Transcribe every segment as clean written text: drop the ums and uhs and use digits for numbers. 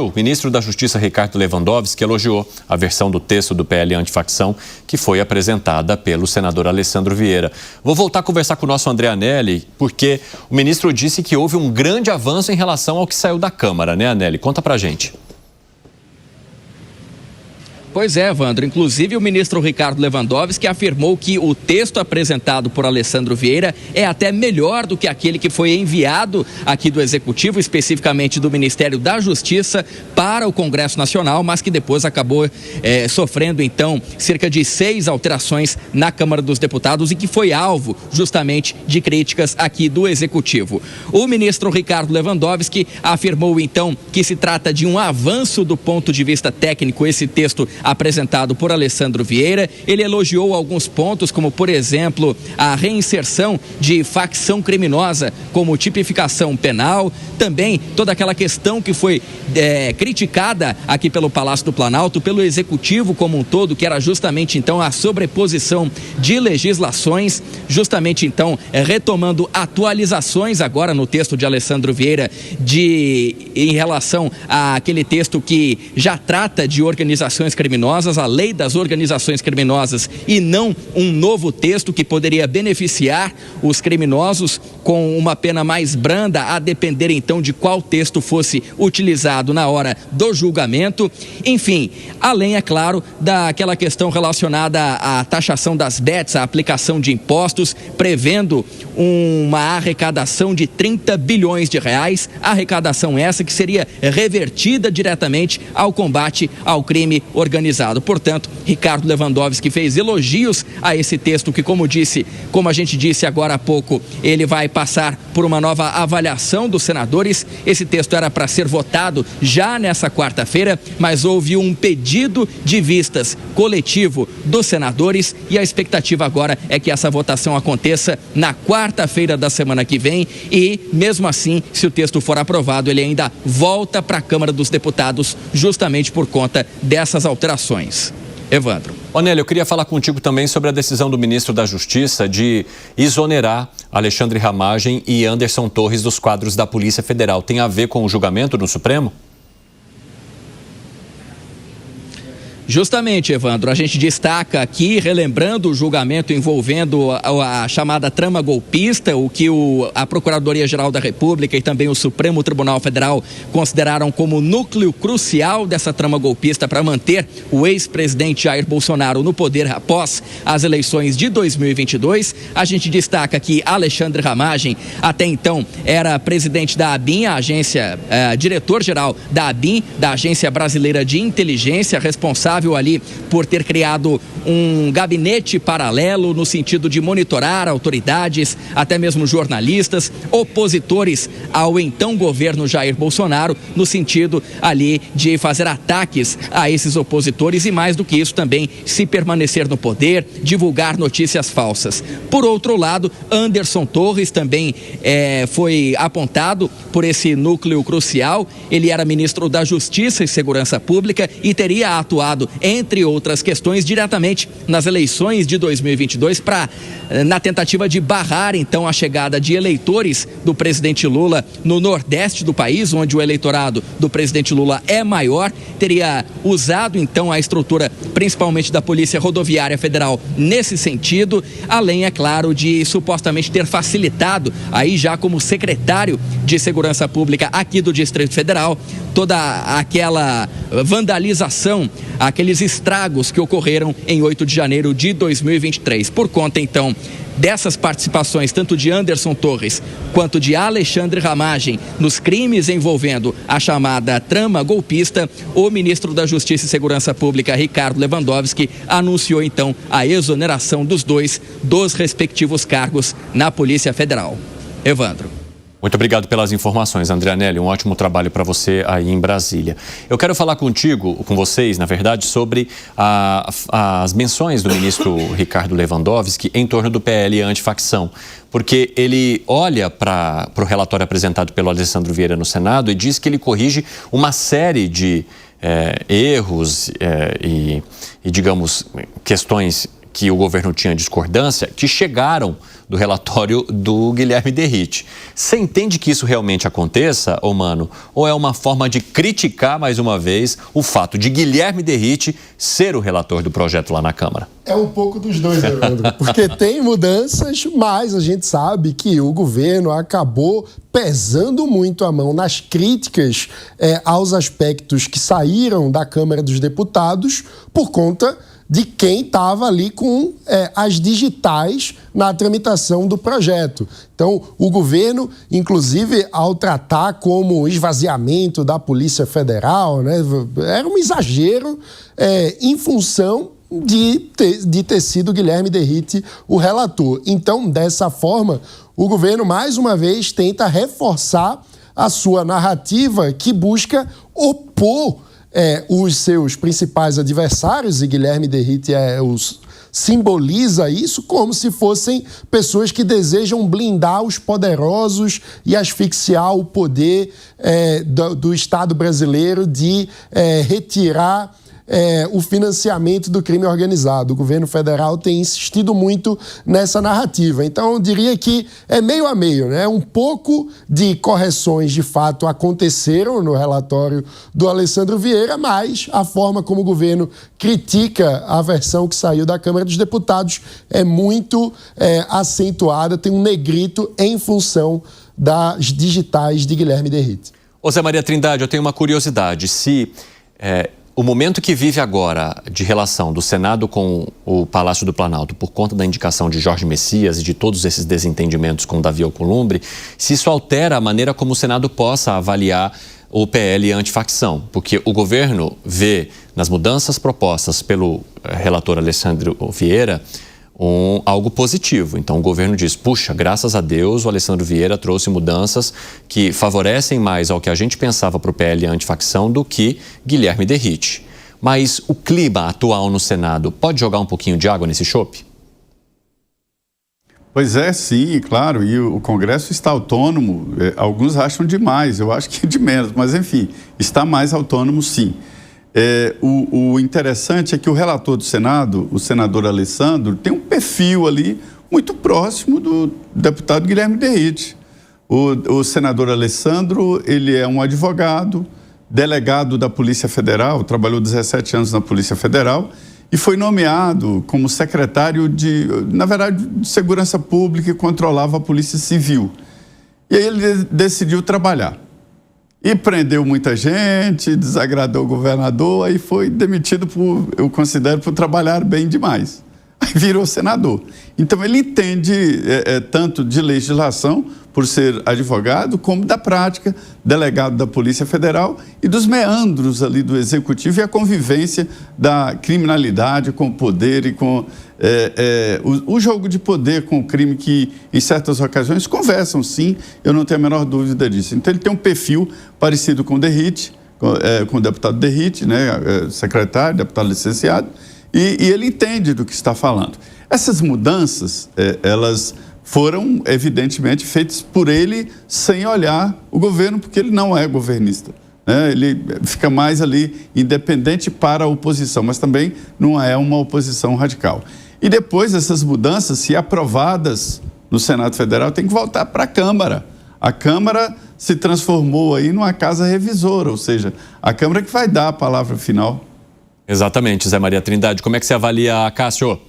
O ministro da Justiça, Ricardo Lewandowski, elogiou a versão do texto do PL antifacção que foi apresentada pelo senador Alessandro Vieira. Vou voltar a conversar com o nosso André Anelli, porque o ministro disse que houve um grande avanço em relação ao que saiu da Câmara, né, Anelli? Conta pra gente. Pois é, Evandro. Inclusive, o ministro Ricardo Lewandowski afirmou que o texto apresentado por Alessandro Vieira é até melhor do que aquele que foi enviado aqui do Executivo, especificamente do Ministério da Justiça, para o Congresso Nacional, mas que depois acabou sofrendo, então, cerca de 6 alterações na Câmara dos Deputados e que foi alvo, justamente, de críticas aqui do Executivo. O ministro Ricardo Lewandowski afirmou, então, que se trata de um avanço do ponto de vista técnico, esse texto apresentado por Alessandro Vieira. Ele elogiou alguns pontos, como, por exemplo, a reinserção de facção criminosa como tipificação penal. Também toda aquela questão que foi criticada aqui pelo Palácio do Planalto, pelo Executivo como um todo, que era justamente, então, a sobreposição de legislações, justamente, então, retomando atualizações agora no texto de Alessandro Vieira em relação àquele texto que já trata de organizações criminosas, a lei das organizações criminosas, e não um novo texto que poderia beneficiar os criminosos com uma pena mais branda, a depender então de qual texto fosse utilizado na hora do julgamento. Enfim, além, é claro, daquela questão relacionada à taxação das bets, a aplicação de impostos, prevendo uma arrecadação de 30 bilhões de reais, arrecadação essa que seria revertida diretamente ao combate ao crime organizado. Portanto, Ricardo Lewandowski fez elogios a esse texto que, como a gente disse agora há pouco, ele vai passar por uma nova avaliação dos senadores. Esse texto era para ser votado já nessa quarta-feira, mas houve um pedido de vistas coletivo dos senadores e a expectativa agora é que essa votação aconteça na quarta-feira da semana que vem e, mesmo assim, se o texto for aprovado, ele ainda volta para a Câmara dos Deputados justamente por conta dessas alterações. Evandro. Anelli, eu queria falar contigo também sobre a decisão do ministro da Justiça de exonerar Alexandre Ramagem e Anderson Torres dos quadros da Polícia Federal. Tem a ver com o julgamento no Supremo? Justamente, Evandro, a gente destaca aqui, relembrando o julgamento envolvendo a chamada trama golpista, o que a Procuradoria-Geral da República e também o Supremo Tribunal Federal consideraram como núcleo crucial dessa trama golpista para manter o ex-presidente Jair Bolsonaro no poder após as eleições de 2022. A gente destaca que Alexandre Ramagem, até então, era presidente da ABIN, a agência, diretor-geral da ABIN, da Agência Brasileira de Inteligência, responsável ali por ter criado um gabinete paralelo no sentido de monitorar autoridades, até mesmo jornalistas, opositores ao então governo Jair Bolsonaro, no sentido ali de fazer ataques a esses opositores e, mais do que isso, também se permanecer no poder, divulgar notícias falsas. Por outro lado, Anderson Torres também foi apontado por esse núcleo crucial. Ele era ministro da Justiça e Segurança Pública e teria atuado, entre outras questões, diretamente nas eleições de 2022 na tentativa de barrar, então, a chegada de eleitores do presidente Lula no nordeste do país, onde o eleitorado do presidente Lula é maior. Teria usado, então, a estrutura, principalmente da Polícia Rodoviária Federal, nesse sentido, além, é claro, de supostamente ter facilitado, aí já como secretário de Segurança Pública aqui do Distrito Federal, toda aquela vandalização, aqueles estragos que ocorreram em 8 de janeiro de 2023. Por conta, então, dessas participações, tanto de Anderson Torres quanto de Alexandre Ramagem, nos crimes envolvendo a chamada trama golpista, o ministro da Justiça e Segurança Pública, Ricardo Lewandowski, anunciou, então, a exoneração dos dois dos respectivos cargos na Polícia Federal. Evandro. Muito obrigado pelas informações, André Anelli. Um ótimo trabalho para você aí em Brasília. Eu quero falar com vocês, na verdade, sobre as menções do ministro Ricardo Lewandowski em torno do PL antifacção. Porque ele olha para o relatório apresentado pelo Alessandro Vieira no Senado e diz que ele corrige uma série de erros e, digamos, questões que o governo tinha discordância, que chegaram do relatório do Guilherme Derrite. Você entende que isso realmente aconteça, ô Mano? Ou é uma forma de criticar, mais uma vez, o fato de Guilherme Derrite ser o relator do projeto lá na Câmara? É um pouco dos dois, Leandro, porque tem mudanças, mas a gente sabe que o governo acabou pesando muito a mão nas críticas aos aspectos que saíram da Câmara dos Deputados por conta de quem estava ali com as digitais na tramitação do projeto. Então, o governo, inclusive, ao tratar como esvaziamento da Polícia Federal, né, era um exagero em função de ter sido Guilherme Derrite o relator. Então, dessa forma, o governo, mais uma vez, tenta reforçar a sua narrativa que busca opor os seus principais adversários, e Guilherme Derrite simboliza isso como se fossem pessoas que desejam blindar os poderosos e asfixiar o poder do Estado brasileiro de retirar o financiamento do crime organizado. O governo federal tem insistido muito nessa narrativa. Então, eu diria que é meio a meio, né? Um pouco de correções, de fato, aconteceram no relatório do Alessandro Vieira, mas a forma como o governo critica a versão que saiu da Câmara dos Deputados é muito acentuada, tem um negrito em função das digitais de Guilherme Derrite. Ô Zé Maria Trindade, eu tenho uma curiosidade. Se o momento que vive agora de relação do Senado com o Palácio do Planalto, por conta da indicação de Jorge Messias e de todos esses desentendimentos com Davi Alcolumbre, se isso altera a maneira como o Senado possa avaliar o PL antifacção, porque o governo vê nas mudanças propostas pelo relator Alessandro Vieira algo positivo. Então o governo diz, puxa, graças a Deus o Alessandro Vieira trouxe mudanças que favorecem mais ao que a gente pensava para o PL antifacção do que Guilherme Derrite. Mas o clima atual no Senado pode jogar um pouquinho de água nesse chope? Pois é, sim, claro, e o Congresso está autônomo, alguns acham demais, eu acho que de menos, mas enfim, está mais autônomo sim. O interessante é que o relator do Senado, o senador Alessandro, tem um perfil ali muito próximo do deputado Guilherme Derrite. O senador Alessandro, ele é um advogado, delegado da Polícia Federal, trabalhou 17 anos na Polícia Federal e foi nomeado como secretário de Segurança Pública e controlava a Polícia Civil. E aí ele decidiu trabalhar. E prendeu muita gente, desagradou o governador, aí foi demitido, eu considero, por trabalhar bem demais. Aí virou senador. Então ele entende tanto de legislação, por ser advogado, como da prática, delegado da Polícia Federal e dos meandros ali do Executivo e a convivência da criminalidade com o poder e com o jogo de poder com o crime que, em certas ocasiões, conversam, sim, eu não tenho a menor dúvida disso. Então ele tem um perfil parecido com o Derrite, com o deputado Derrite, né, secretário, deputado licenciado, e ele entende do que está falando. Essas mudanças, elas foram, evidentemente, feitas por ele sem olhar o governo, porque ele não é governista, né? Ele fica mais ali independente para a oposição, mas também não é uma oposição radical. E depois essas mudanças, se aprovadas no Senado Federal, tem que voltar para a Câmara. A Câmara se transformou aí numa casa revisora, ou seja, a Câmara que vai dar a palavra final. Exatamente, Zé Maria Trindade. Como é que você avalia, Cássio?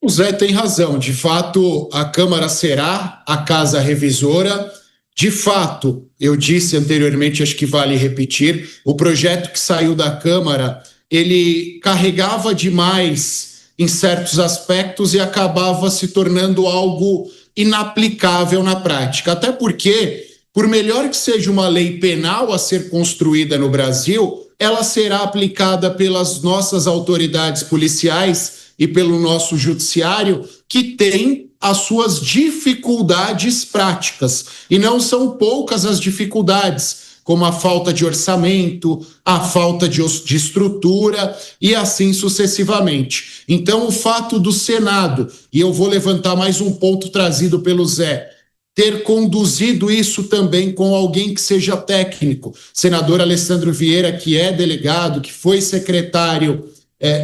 O Zé tem razão. De fato, a Câmara será a casa revisora. De fato, eu disse anteriormente, acho que vale repetir, o projeto que saiu da Câmara, ele carregava demais em certos aspectos e acabava se tornando algo inaplicável na prática. Até porque, por melhor que seja uma lei penal a ser construída no Brasil, ela será aplicada pelas nossas autoridades policiais e pelo nosso judiciário, que tem as suas dificuldades práticas. E não são poucas as dificuldades, como a falta de orçamento, a falta de estrutura e assim sucessivamente. Então, o fato do Senado, e eu vou levantar mais um ponto trazido pelo Zé, ter conduzido isso também com alguém que seja técnico, senador Alessandro Vieira, que é delegado, que foi secretário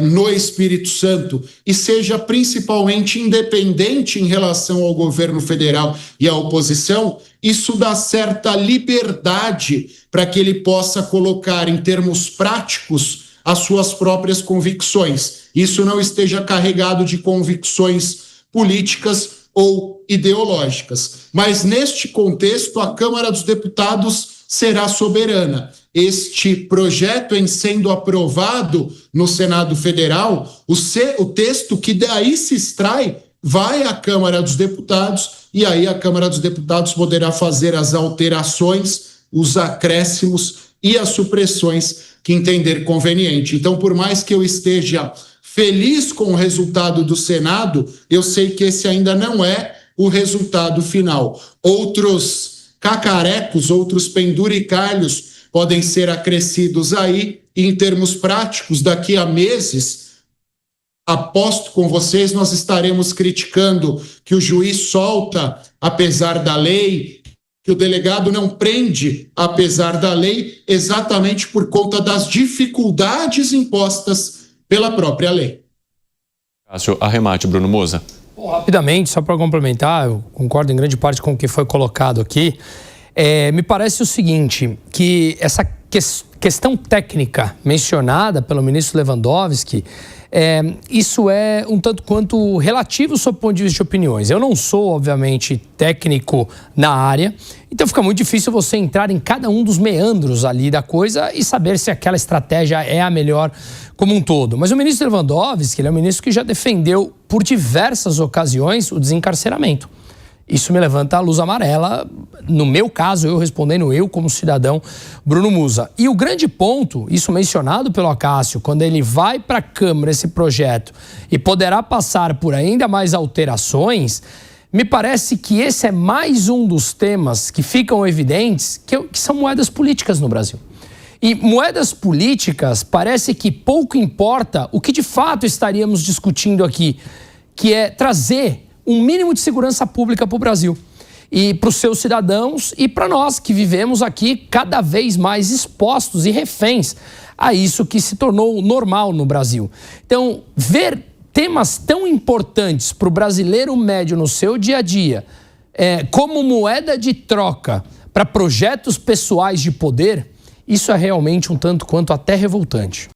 no Espírito Santo e seja principalmente independente em relação ao governo federal e à oposição, isso dá certa liberdade para que ele possa colocar em termos práticos as suas próprias convicções. Isso não esteja carregado de convicções políticas ou ideológicas. Mas, neste contexto, a Câmara dos Deputados será soberana. Este projeto, em sendo aprovado no Senado Federal, o texto que daí se extrai vai à Câmara dos Deputados e aí a Câmara dos Deputados poderá fazer as alterações, os acréscimos e as supressões que entender conveniente. Então, por mais que eu esteja feliz com o resultado do Senado, eu sei que esse ainda não é o resultado final. Outros cacarecos, outros penduricalhos podem ser acrescidos aí, e em termos práticos, daqui a meses, aposto com vocês, nós estaremos criticando que o juiz solta apesar da lei, que o delegado não prende apesar da lei, exatamente por conta das dificuldades impostas pela própria lei. Cássio, arremate, Bruno Moza. Bom, rapidamente, só para complementar, eu concordo em grande parte com o que foi colocado aqui. Me parece o seguinte, que essa questão técnica mencionada pelo ministro Lewandowski, isso é um tanto quanto relativo sob o ponto de vista de opiniões. Eu não sou, obviamente, técnico na área, então fica muito difícil você entrar em cada um dos meandros ali da coisa e saber se aquela estratégia é a melhor como um todo. Mas o ministro Lewandowski, ele é um ministro que já defendeu por diversas ocasiões o desencarceramento. Isso me levanta a luz amarela, no meu caso, eu respondendo eu como cidadão Bruno Musa. E o grande ponto, isso mencionado pelo Cássio, quando ele vai para a Câmara esse projeto e poderá passar por ainda mais alterações, me parece que esse é mais um dos temas que ficam evidentes, que são moedas políticas no Brasil. E moedas políticas, parece que pouco importa o que de fato estaríamos discutindo aqui, que é trazer um mínimo de segurança pública para o Brasil e para os seus cidadãos e para nós que vivemos aqui cada vez mais expostos e reféns a isso que se tornou normal no Brasil. Então, ver temas tão importantes para o brasileiro médio no seu dia a dia como moeda de troca para projetos pessoais de poder, isso é realmente um tanto quanto até revoltante.